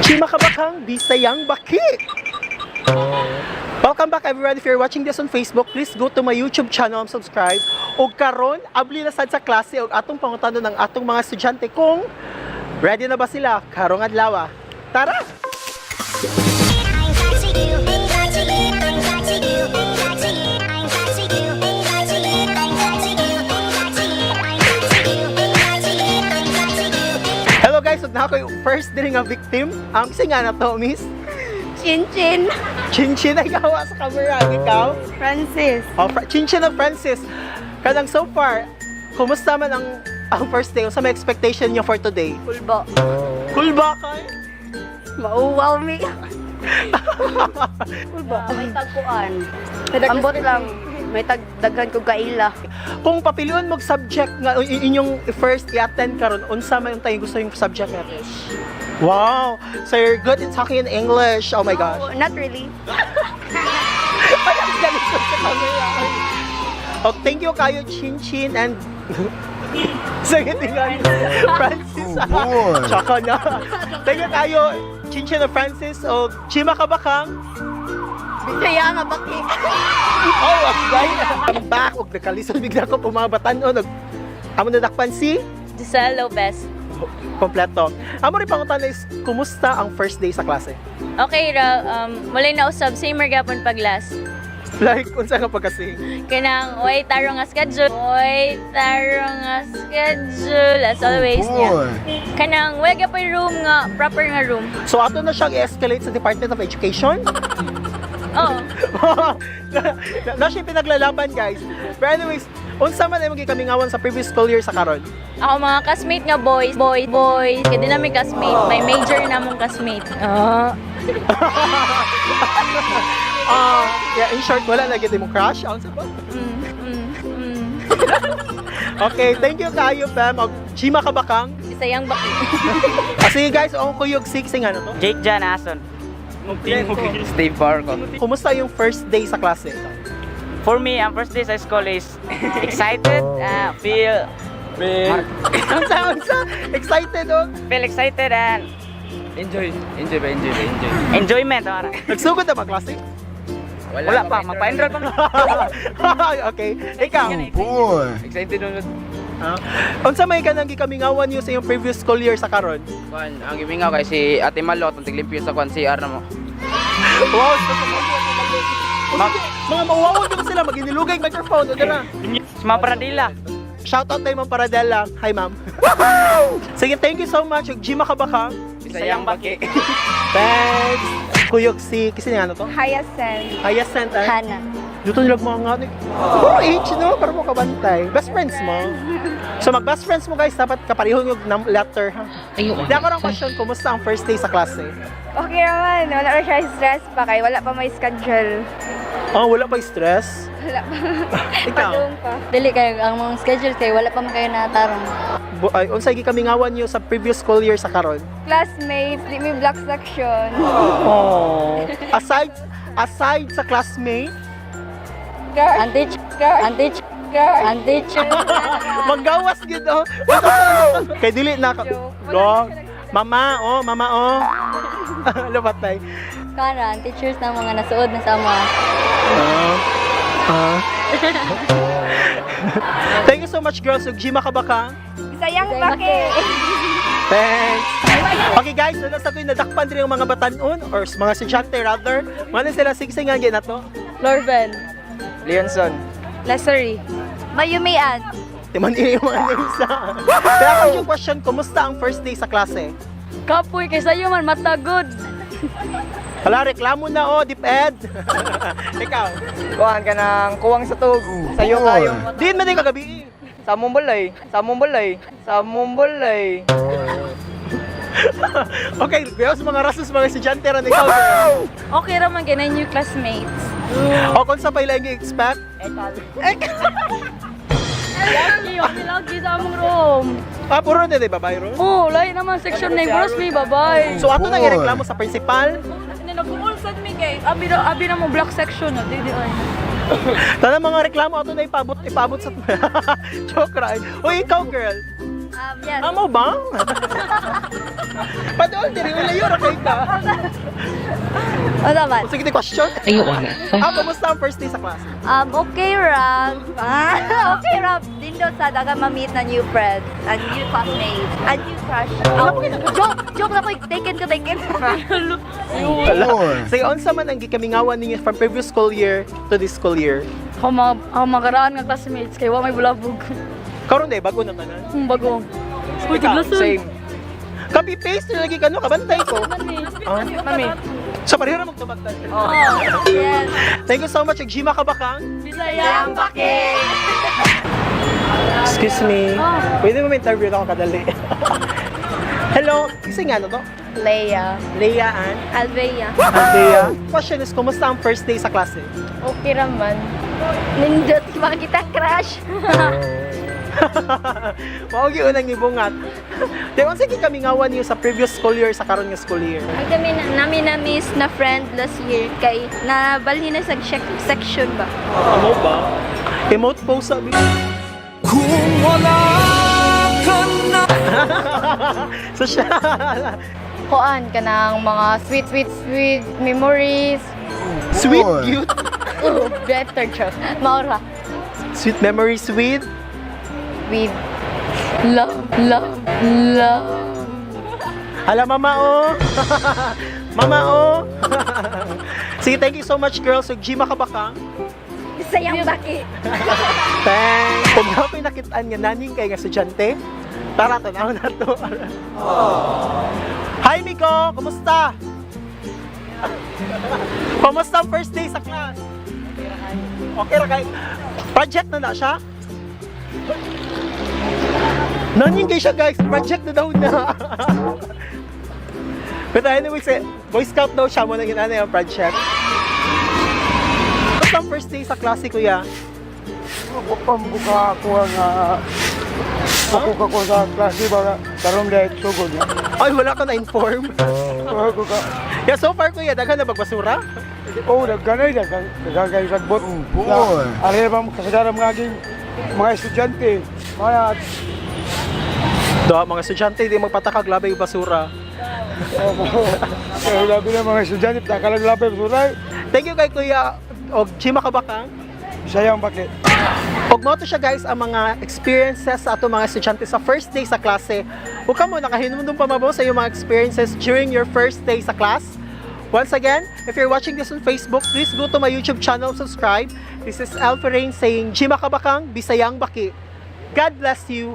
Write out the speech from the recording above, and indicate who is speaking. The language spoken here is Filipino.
Speaker 1: Chimakabakang Bisayang Baki! Welcome back everyone. If you're watching this on Facebook, please go to my YouTube channel and subscribe. O karon, abli na sad sa klase og atong pangutano ng atong mga estudyante kung ready na ba sila karong adlaw. Tara! Hello guys, na ako yung first din nga victim. Ang kasi nga na to, miss?
Speaker 2: Chinchin.
Speaker 1: Chinchin ay gawa sa camera. Ikaw?
Speaker 2: Francis.
Speaker 1: Oh, Chinchin of Francis. Kadang so far, kumusta man ang first day? Sa may expectation niyo for today?
Speaker 2: Kulbo.
Speaker 1: Cool ba kay?
Speaker 2: Mauwaw mi. Kulbo. May tagpuan. Ambot lang. May daghan ko kaila.
Speaker 1: Kung papilion mo subject nga inyong first i-attend karon, unsa man yung tayo gusto yung subject natin? Wow! So you're good in talking in English. Oh my gosh.
Speaker 2: Oh, not really.
Speaker 1: Ay, ang galing ko sa camera. Oh, thank you kayo, Chinchin and sige, tingnan Francis.
Speaker 3: Oh, boy.
Speaker 1: Tsaka na. Thank you kayo, Chinchin and Francis. O, Chimakabakang.
Speaker 2: Bisaya nga baki.
Speaker 1: Oh, I'm back. Huwag nakalisod bigla ko pumabatan. O, amo nadakpan si
Speaker 4: Giselle Lopez.
Speaker 1: kompleto. Amo rin pangutan is, kumusta ang first day sa klase?
Speaker 4: Okay ra, walay na usab same gapon paglas.
Speaker 1: Like, unsa nga pagkasing?
Speaker 4: Kanang way taro nga schedule. Way taro nga schedule as always niya.
Speaker 3: Boy.
Speaker 4: Kanang way gyapon room nga proper nga room.
Speaker 1: So, ato na siyang i-escalate sa Department of Education?
Speaker 4: Oh,
Speaker 1: na siya pinaglalaban, guys. But anyways, unsa man ay magikamingawan sa previous school year sa karon?
Speaker 4: ako mga classmate nga boys. Kaya din namin classmate. May major namong classmate.
Speaker 1: Yeah, in short, wala lagi mo crush. Ano ba? Okay, thank you kayo, Pam. Og Chimakabakang.
Speaker 4: Bisayang baki.
Speaker 1: Sige guys, ang kuyog sing ano to?
Speaker 5: Jake Jan Ason. Steve Barco.
Speaker 1: Kumusta yung first day sa klase?
Speaker 5: For me, ang first day sa school is excited, feel
Speaker 1: Unsa? Excited oh?
Speaker 5: feel excited and enjoy. Enjoyment, ora.
Speaker 1: Nagsugod na ba klase?
Speaker 5: Wala pa, mapa-enroll pa.
Speaker 1: Okay, ikaw.
Speaker 3: Boy.
Speaker 5: Excited nun.
Speaker 1: Unsa may kanang gikamingawan niyo sa iyong previous school year sa karon?
Speaker 5: Kuan, ang gimingaw kay si Ate Malot, ang tiglimpyo sa kuan CR na mo.
Speaker 1: Wow, mga mawawag ko sila, maginilugay yung microphone. Doon na.
Speaker 5: Si Ma'am Pradilla.
Speaker 1: Shoutout tayo Ma'am Paradela. Hi Ma'am. Sige, thank you so much. Chimakabakang.
Speaker 5: Bisayang Baki.
Speaker 1: Thanks. Kuyog si, kasi nga ano to?
Speaker 2: Hyacinth.
Speaker 1: Hyacinth.
Speaker 2: Hana.
Speaker 1: Dito nilag mga nga. Puro age, no? Para mo kabantay. Best friends mo. So mag-best friends mo guys, dapat kapareho yung letter, ha? Hindi ako ng question, kumusta ang first day sa klase?
Speaker 2: Okay naman. Wala na siya stress pa kay wala pa may schedule.
Speaker 1: Oh, wala pa stress?
Speaker 2: Wala pa.
Speaker 1: Ikaw?
Speaker 2: Padung pa.
Speaker 4: Dili kayo ang mga schedule kay wala pa man kayo natarong.
Speaker 1: Ay, unsay gikamingawan niyo sa previous school year sa karon?
Speaker 2: Classmates, di may black section.
Speaker 1: Oh. Aside sa classmate,
Speaker 2: Girl.
Speaker 4: Ang teacher,
Speaker 2: Girl.
Speaker 1: manggawas gid oh. Kay dili na ka.
Speaker 2: Joke.
Speaker 1: Go. Mama, oh. Lupat tay.
Speaker 4: Kana, ang teachers na mga nasuod na sa mga.
Speaker 1: Thank you so much girls. Ug Chimakabakang.
Speaker 2: Bisayang baki.
Speaker 1: Thanks. Okay guys, nasa ko nadakpan din yung mga batanon or mga estudyante rather. Mano sila sigsingan gid nato?
Speaker 4: Lorben.
Speaker 5: Leonson.
Speaker 4: Lessery.
Speaker 2: Mayumian.
Speaker 1: Timan ini yung mga names ha. Kaya ako yung question, kumusta ang first day sa klase?
Speaker 4: Kapoy kay sayo man matagod.
Speaker 1: Hala, reklamo na oh, Deep Ed. Ikaw.
Speaker 5: Kuan ka ng kuwang sa tug. Sayo
Speaker 3: Boy.
Speaker 5: kayo.
Speaker 1: Din man din kagabi.
Speaker 5: Sa Mumbalay.
Speaker 1: Okay, pero sa mga rasos mga estudyante ran ikaw.
Speaker 4: Okay ra man ganay new classmates.
Speaker 1: O kung sa pala yung expect?
Speaker 4: Lagi sa among room.
Speaker 1: Puro na di ba, Byron?
Speaker 4: Oh, lain naman section na gross me babay.
Speaker 1: So ato nang ireklamo sa principal.
Speaker 4: Nag-ulsad mi kay abi na mo black section na di ay.
Speaker 1: Tanang mga reklamo ato na ipabot sa joke ra. Uy, ikaw girl.
Speaker 2: Yes.
Speaker 1: Amo ba? Padool, diri ulayo ra kay ka.
Speaker 2: Ano naman?
Speaker 1: Sige, question. Kamusta ang first day sa class?
Speaker 2: Okay, Rob. Okay, Rob. Dindo sa daga ma-meet na new friends, a new classmates, a new crush. Joke na ko, taken.
Speaker 1: Sige, unsa man ang gikamingawan ninyo from previous school year to this school year?
Speaker 4: Ako magaraan nga classmates kay wa may bulabog.
Speaker 1: Karon day bago na tanan.
Speaker 4: Bago. Uy,
Speaker 1: Ikaw,
Speaker 4: tiglason.
Speaker 1: same. Copy paste na lagi kano kabantay ko.
Speaker 5: Mami.
Speaker 1: Sa pareho na magtubagtan.
Speaker 2: Yes.
Speaker 1: Thank you so much, Jima Kabakang.
Speaker 4: Bisayang
Speaker 2: Bakit?
Speaker 1: Excuse me. Pwede mo may interview na ako kadali. Hello, kasi nga ano to?
Speaker 2: Leia.
Speaker 1: Leia and
Speaker 2: Alvea.
Speaker 1: Andrea. Question is, kumusta ang first day sa klase?
Speaker 2: Okay raman. Nindot, makita crush.
Speaker 1: Maugi unang ibungat. Di ba sige kami ngawan niyo sa previous school year sa karon nga school year?
Speaker 2: Ang kami namin na-miss na friend last year kay nabalhin na sa section ba?
Speaker 1: Ano ba? Emote post sabi.
Speaker 3: Kung wala ka na
Speaker 1: So siya.
Speaker 2: Kuan ka ng mga sweet memories.
Speaker 1: Sweet cute.
Speaker 2: Better joke. Maura.
Speaker 1: Sweet memories with
Speaker 2: With love.
Speaker 1: Hala mama oh. Mama oh. Sige, thank you so much girls. So Jima Kabakang.
Speaker 2: Sayang baki.
Speaker 1: Thanks. Kung napay nakitaan nga naning kay nga estudyante, tara tanaw na to. Hi Miko, kumusta? Kumusta ang first day sa class? Okay ra kay. Project na siya? Naning kay siya guys, project na daw na. But anyway, Boy Scout daw siya mo na ginana yung project. Kumusta ang first day sa klase kuya?
Speaker 6: Pambuka ako nga buka ko sa klase para karon dahil sugod na.
Speaker 1: Ay, wala ka na-inform.
Speaker 6: Ako ka.
Speaker 1: Yeah, so far kuya, daghan na magbasura?
Speaker 6: Oh, nagganay nagagay sagbot. Ari ba kasagaran mga aging mga estudyante. Mga
Speaker 1: Mga estudyante, di magpatakag labay yung basura.
Speaker 6: labi na mga estudyante, takalag lapay suray.
Speaker 1: Thank you kay kuya og Jima Kabakang.
Speaker 6: Sayang bakit?
Speaker 1: Ug mo to siya guys ang mga experiences sa ato mga estudyante sa first day sa klase. Ug kamo nakahinumdum pa mabo sa iyong mga experiences during your first day sa class. Once again, if you're watching this on Facebook, please go to my YouTube channel, subscribe. This is Alpha Rain saying Jima Kabakang, Bisayang Baki. God bless you.